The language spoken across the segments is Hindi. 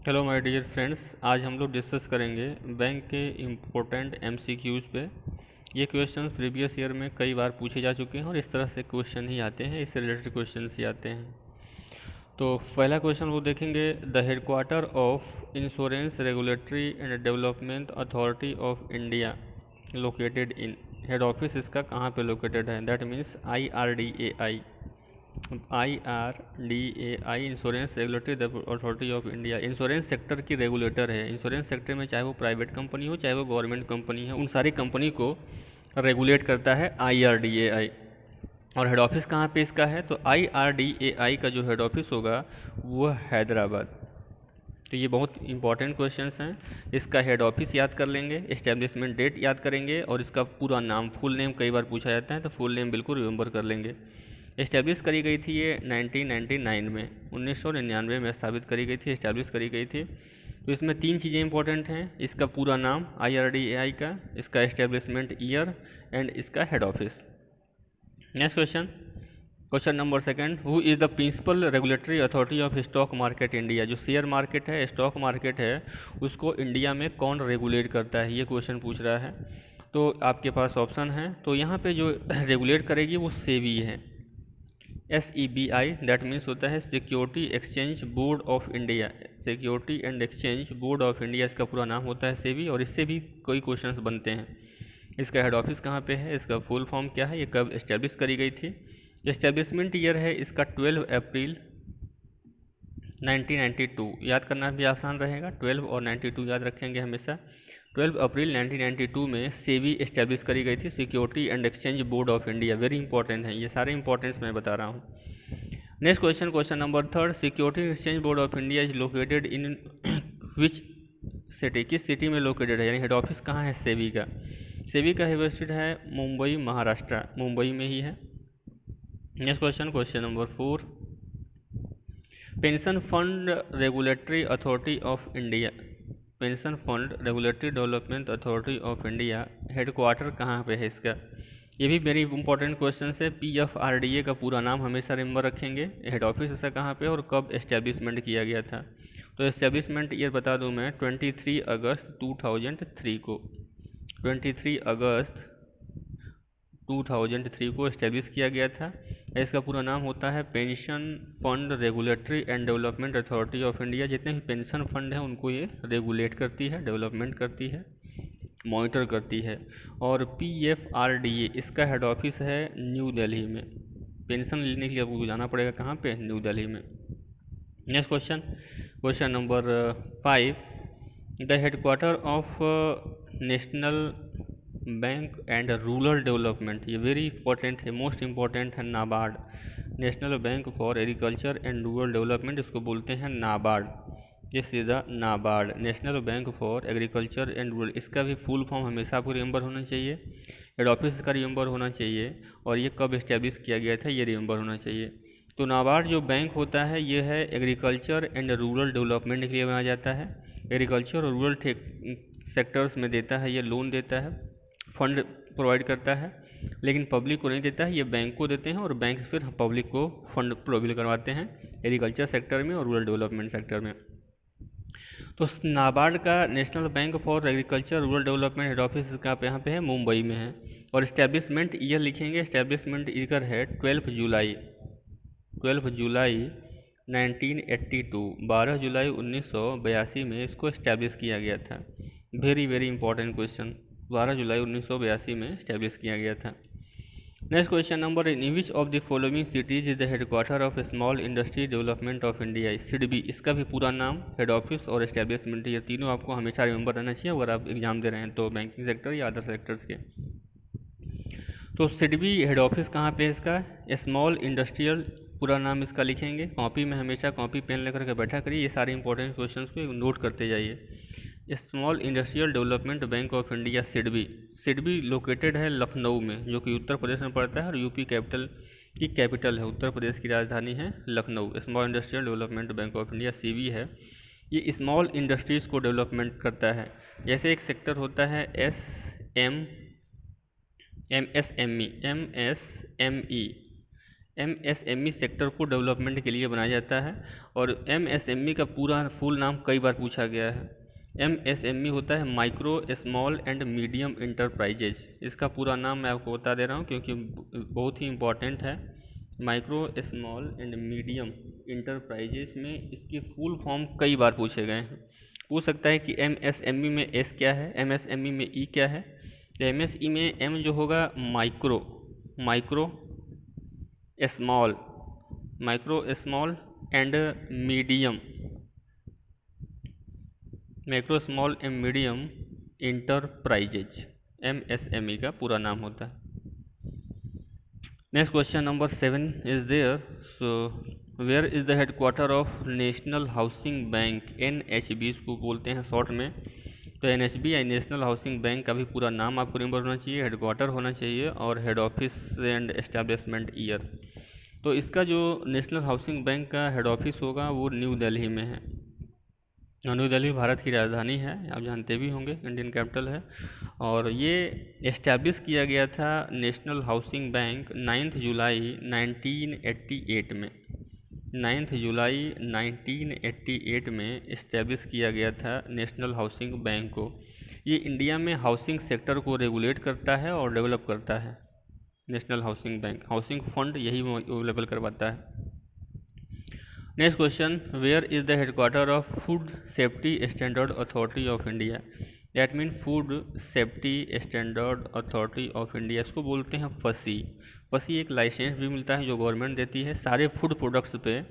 हेलो माय डियर फ्रेंड्स, आज हम लोग डिस्कस करेंगे बैंक के इम्पोर्टेंट एमसीक्यूज़ पे। ये क्वेश्चंस प्रीवियस ईयर में कई बार पूछे जा चुके हैं और इस तरह से क्वेश्चन ही आते हैं, इससे रिलेटेड क्वेश्चंस ही आते हैं। तो पहला क्वेश्चन वो देखेंगे, the headquarter of insurance regulatory and development authority of India located in. Head office इसका कहाँ पे लोकेटेड है? That means IRDAI। IRDAI insurance regulatory authority of India insurance sector की रेगुलेटर है। इंश्योरेंस सेक्टर में चाहे वो प्राइवेट कंपनी हो चाहे वो गवर्नमेंट कंपनी है, उन सारी कंपनी को रेगुलेट करता है IRDAI। और हेड ऑफिस कहाँ पे इसका है? तो IRDAI का जो हेड ऑफिस होगा वो हैदराबाद। तो ये बहुत इंपॉर्टेंट क्वेश्चंस हैं। इसका हेड ऑफिस याद कर लेंगे, एस्टेब्लिशमेंट डेट याद करेंगे और इसका पूरा नाम, फुल नेम कई बार पूछा जाता है तो फुल नेम बिल्कुल रिमेंबर कर लेंगे। इस्टेब्लिश करी गई थी ये 1999 में, 1999 में स्थापित करी गई थी, इस्टेब्लिश करी गई थी। तो इसमें तीन चीज़ें इंपॉर्टेंट हैं, इसका पूरा नाम IRDAI का, इसका इस्टेब्लिशमेंट ईयर एंड इसका head office. Next question number second, who is the principal regulatory authority of stock market India. जो शेयर मार्केट है, स्टॉक मार्केट है, उसको इंडिया में कौन रेगुलेट करता है, ये क्वेश्चन पूछ रहा है। तो आपके पास ऑप्शन है, तो यहाँ पे जो रेगुलेट करेगी वो सेबी है, SEBI। दैट मीन्स होता है security exchange board of India, security and exchange board of India इसका पूरा नाम होता है सेबी। और इससे भी कोई क्वेश्चंस बनते हैं। इसका हेड ऑफिस कहाँ पे है, इसका फुल फॉर्म क्या है, ये कब इस्टेब्लिश करी गई थी। इस्टेब्लिशमेंट ईयर है इसका 12 अप्रैल 1992। याद करना भी आसान रहेगा, 12 और 92 याद रखेंगे हमेशा। 12 अप्रैल 1992 में सेबी इस्टेब्लिश करी गई थी, security and exchange board of India. Very important है, ये सारे इंपॉर्टेंस मैं बता रहा हूँ। Next question number third, security and exchange board of India is located in which city. किस सिटी में लोकेटेड है, यानी हेड ऑफिस कहाँ है सेबी का? सेबी का हेड है मुंबई, महाराष्ट्र, मुंबई में ही है। Next question number 4, pension fund regulatory authority of India, pension fund regulatory development authority of India headquarter कहाँ पे है इसका? ये भी वेरी इंपॉर्टेंट क्वेश्चन है। PFRDA का पूरा नाम हमेशा रिमेंबर रखेंगे। हेड ऑफिस इसका कहाँ पे और कब एस्टेब्लिशमेंट किया गया था? तो एस्टेब्लिशमेंट ईयर बता दूँ मैं, 23 अगस्त 2003 को, 23 अगस्त 2003 को एस्टेब्लिश किया गया था। इसका पूरा नाम होता है pension fund regulatory and development authority of India. जितने भी पेंशन फंड हैं उनको ये रेगुलेट करती है, डेवलपमेंट करती है, मॉनिटर करती है। और PFRDA इसका हेड ऑफिस है न्यू दिल्ली में। पेंशन लेने के लिए आपको जाना पड़ेगा कहाँ पे? न्यू दिल्ली में। Next question number 5, the headquarter of national bank and rural development. ये वेरी इंपॉर्टेंट है, मोस्ट इम्पॉर्टेंट है, NABARD, national bank for agriculture and rural development, इसको बोलते हैं नाबार्ड। ये सीधा NABARD, national bank for agriculture and rural. इसका भी फुल फॉर्म हमेशा आपको रिमेंबर होना चाहिए, हेड ऑफिस का रिमेंबर होना चाहिए और ये कब इस्टेब्लिश किया गया था ये रिमेंबर होना चाहिए। तो नाबार्ड जो बैंक होता है ये है एग्रीकल्चर एंड रूरल डेवलपमेंट के लिए बनाया जाता है। एग्रीकल्चर और रूरल सेक्टर्स में देता है, ये लोन देता है, फंड प्रोवाइड करता है, लेकिन पब्लिक को नहीं देता है, ये बैंक को देते हैं और बैंक फिर पब्लिक को फंड प्रोवाइड करवाते हैं एग्रीकल्चर सेक्टर में और रूरल डेवलपमेंट सेक्टर में। तो नाबार्ड का national bank for agriculture rural development head office का यहाँ पे है, मुंबई में है। और इस्टेब्लिशमेंट ईयर लिखेंगे, इस्टेब्लिशमेंट ईयर है 12 जुलाई 1982, 12 जुलाई 1982 में इसको इस्टेब्लिश किया गया था। वेरी वेरी इंपॉर्टेंट क्वेश्चन, 12 जुलाई 1982 में इस्टेब्लिश किया गया था। Next question number, in which of the following cities is the headquarter of small industry development of India. SIDBI इसका भी पूरा नाम, हेड ऑफिस और एस्टेब्लिशमेंट, ये तीनों आपको हमेशा रिमेंबर रहना चाहिए अगर आप एग्जाम दे रहे हैं तो, बैंकिंग सेक्टर या अदर सेक्टर्स के। तो SIDBI हेड ऑफिस कहाँ पे है इसका? स्मॉल इंडस्ट्रियल, पूरा नाम इसका लिखेंगे, कॉपी में हमेशा कॉपी पेन लेकर के बैठा करिए, ये सारे इंपॉर्टेंट क्वेश्चंस को नोट करते जाइए। Small industrial development bank of India SIDBI located है लखनऊ में, जो कि उत्तर प्रदेश में पड़ता है और यूपी कैपिटल है, उत्तर प्रदेश की राजधानी है Lucknow. Small industrial development bank of India CB है। ये स्मॉल इंडस्ट्रीज़ को डेवलपमेंट करता है। जैसे एक सेक्टर होता है MSME MSME सेक्टर को डेवलपमेंट के लिए बनाया जाता है। और MSME का पूरा फुल नाम कई बार पूछा गया है। MSME होता है micro small and medium enterprises. इसका पूरा नाम मैं आपको बता दे रहा हूँ क्योंकि बहुत ही इम्पॉर्टेंट है। Micro small and medium enterprises में इसकी फुल फॉर्म कई बार पूछे गए हैं। पूछ सकता है कि MSME में S क्या है, MSME में E क्या है। तो MSE में M जो होगा micro small and medium, micro small and medium enterprises, MSME का पूरा नाम होता है। Next question number 7 is there. So where is the headquarter of National Housing Bank, NHB इसको बोलते हैं शॉर्ट में। तो NHB या नेशनल हाउसिंग बैंक का भी पूरा नाम आपको रिमेंबर होना चाहिए, हेडक्वार्टर होना चाहिए और head office and establishment year. तो इसका जो नेशनल हाउसिंग बैंक का हेड ऑफिस होगा वो न्यू दिल्ली में है। न्यू दिल्ली भारत की राजधानी है, आप जानते भी होंगे, इंडियन कैपिटल है। और ये एस्टैब्लिश किया गया था नेशनल हाउसिंग बैंक 9 जुलाई 1988 में। 9 जुलाई 1988 में इस्टेब्लिश किया गया था नेशनल हाउसिंग बैंक को। ये इंडिया में हाउसिंग सेक्टर को रेगुलेट करता है और डेवलप करता है। National Housing Bank housing fund यही अवेलेबल करवाता है। Next question, where is the headquarter of Food Safety Standard Authority of India. That mean Food Safety Standard Authority of India, इसको बोलते हैं फसी। फसी एक लाइसेंस भी मिलता है जो गवर्नमेंट देती है। सारे फूड प्रोडक्ट्स पे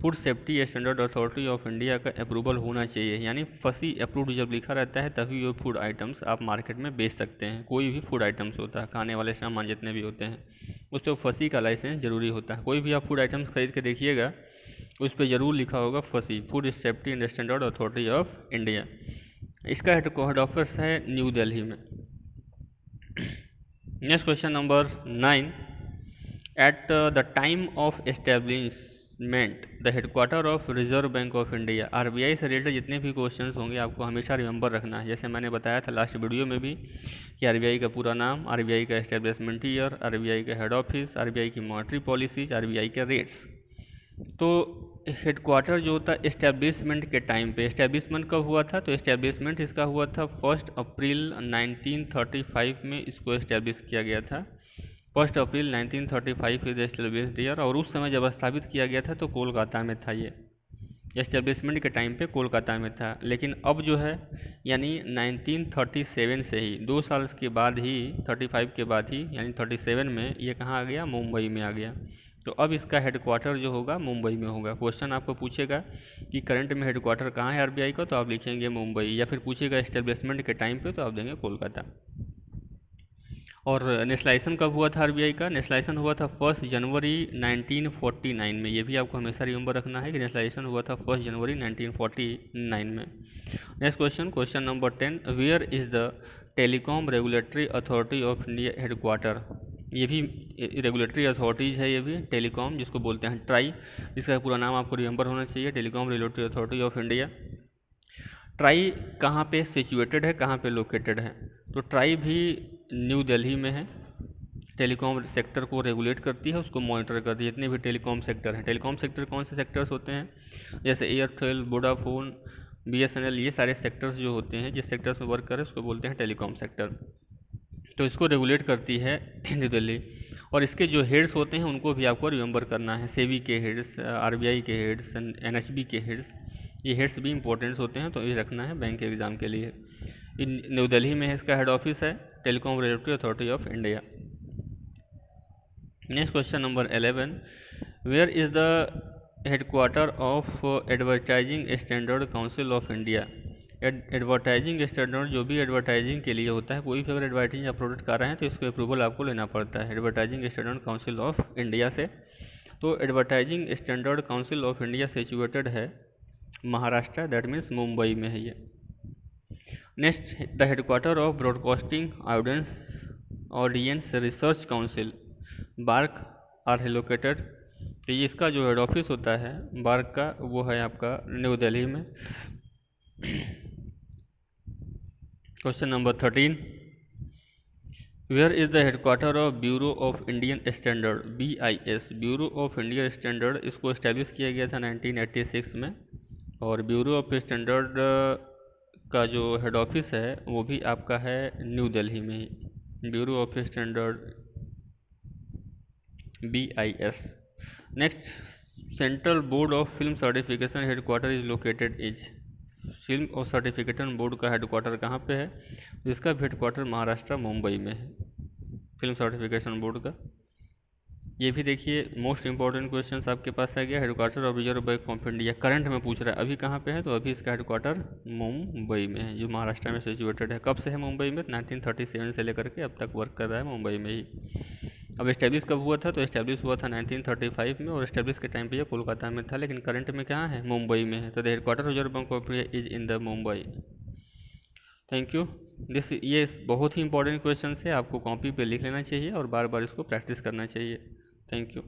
food Safety Standard Authority of India का अप्रूवल होना चाहिए, यानी फसी अप्रूव्ड जब लिखा रहता है तभी वो फूड आइटम्स आप मार्केट में बेच सकते हैं। कोई भी फूड आइटम्स होता है, खाने वाले सामान जितने भी होते हैं, उस पर फसी का लाइसेंस ज़रूरी होता है। कोई भी आप फूड आइटम्स खरीद के देखिएगा उस पर ज़रूर लिखा होगा फसी, food safety and standard Authority of India. इसका हेड ऑफिस है न्यू दिल्ली में। Next question number 9, at the time of establishment the headquarter of reserve bank of India. RBI से रिलेटेड जितने भी क्वेश्चंस होंगे आपको हमेशा रिमेंबर रखना है। जैसे मैंने बताया था लास्ट वीडियो में भी कि RBI का पूरा नाम, RBI का एस्टेब्लिशमेंट ईयर, RBI का हेड ऑफिस, RBI की मॉनेटरी पॉलिसीज, RBI के रेट्स। तो हेडक्वार्टर जो होता है इस्टेब्लिशमेंट के टाइम पे, इस्टेब्लिशमेंट कब हुआ था, तो इस्टेब्लिशमेंट इसका हुआ था 1 अप्रैल 1935 में इसको इस्टेब्लिश किया गया था। 1 अप्रैल 1935 इज एस्टेब्लिश्ड ईयर। और उस समय जब स्थापित किया गया था तो कोलकाता में था। ये इस्टेब्लिशमेंट के टाइम पे कोलकाता में था, लेकिन अब जो है यानी 1937 से ही 2 साल के बाद ही 35 के बाद ही यानी 37 में ये कहाँ आ गया, मुंबई में आ गया। तो अब इसका हेडक्वार्टर जो होगा मुंबई में होगा। क्वेश्चन आपको पूछेगा कि करंट में हेडक्वार्टर कहाँ है RBI का, तो आप लिखेंगे मुंबई, या फिर पूछेगा एस्टेब्लिशमेंट के टाइम पे तो आप देंगे कोलकाता। और नेशनलाइजेशन कब हुआ था RBI का, नेशनलाइजेशन हुआ था 1 जनवरी 1949 में। ये भी आपको हमेशा रिमेंबर रखना है कि नेशनलाइजेशन हुआ था 1 जनवरी 1949 में। Next question, question number 10, where is the Telecom Regulatory authority of India headquarter. ये भी रेगुलेटरी अथॉरिटीज़ है, ये भी टेलीकॉम जिसको बोलते हैं ट्राई। इसका पूरा नाम आपको रिमेंबर होना चाहिए, telecom Regulatory authority of India. Try कहाँ पे सिचुएटेड है, कहाँ पे लोकेटेड है, तो ट्राई भी न्यू दिल्ली में है। टेलीकॉम सेक्टर को रेगुलेट करती है, उसको मॉनिटर करती है। जितने भी टेलीकॉम सेक्टर हैं, टेलीकॉम सेक्टर कौन से सेक्टर्स होते हैं, जैसे एयरटेल, वोडाफोन, BSNL, ये सारे सेक्टर्स जो होते हैं जिस सेक्टर्स में वर्क करें उसको बोलते हैं टेलीकॉम सेक्टर। तो इसको रेगुलेट करती है न्यू दिल्ली। और इसके जो हेड्स होते हैं उनको भी आपको रिमेंबर करना है, सेबी के हेड्स, RBI के हेड्स, NHB के हेड्स, ये हेड्स भी इंपॉर्टेंट्स होते हैं, तो ये रखना है बैंक के एग्ज़ाम के लिए। न्यू दिल्ली में है, इसका हेड ऑफिस है Telecom Regulatory authority of India. Next question number 11, where is the headquarter of Advertising Standard Council of India. Advertising standard जो भी एडवर्टाइजिंग के लिए होता है, कोई भी अगर एडवर्टाइजिंग आप प्रोडक्ट कर रहे हैं तो इसको अप्रूवल आपको लेना पड़ता है Advertising Standard Council of India से। तो Advertising Standard Council of India situated है महाराष्ट्र, दैट मीन्स मुंबई में है ये। Next, the headquarter of Broadcasting Audience Research Council BARC are located. तो ये इसका जो हेड ऑफिस होता है बार्क का वो है आपका न्यू दिल्ली में। Question number 13, where is the headquarter of Bureau of Indian Standard, BIS, Bureau of Indian Standard, इसको इस्टेब्लिश किया गया था 1986 में। और ब्यूरो ऑफ स्टैंडर्ड का जो हेड ऑफिस है वो भी आपका है न्यू दिल्ली में ही, bureau of standard BIS। Next, central board of film certification headquarter is located is, film और सर्टिफिकेशन बोर्ड का हेडक्वार्टर कहाँ पे है? जिसका हेडक्वार्टर महाराष्ट्र मुंबई में है, फिल्म सर्टिफिकेशन बोर्ड का। ये भी देखिए मोस्ट इंपॉर्टेंट क्वेश्चन आपके पास आ गया, headquarter of reserve bank of India current में पूछ रहा है अभी कहाँ पे है, तो अभी इसका हेडक्वार्टर मुंबई में है, जो महाराष्ट्र में सिचुएटेड है। कब से है मुंबई में? 1937 से लेकर के अब तक वर्क कर रहा है मुंबई में ही। अब इस्टेब्लिश कब हुआ था? तो इस्टेब्लिश हुआ था 1935 में, और इस्टेब्लिश के टाइम पे ये कोलकाता में था, लेकिन करंट में कहाँ है? मुंबई में है। तो the headquarter reserve bank of India is in the Mumbai. Thank you. ये बहुत ही इंपॉर्टेंट क्वेश्चन है, आपको कॉपी पे लिख लेना चाहिए और बार बार इसको प्रैक्टिस करना चाहिए। Thank you.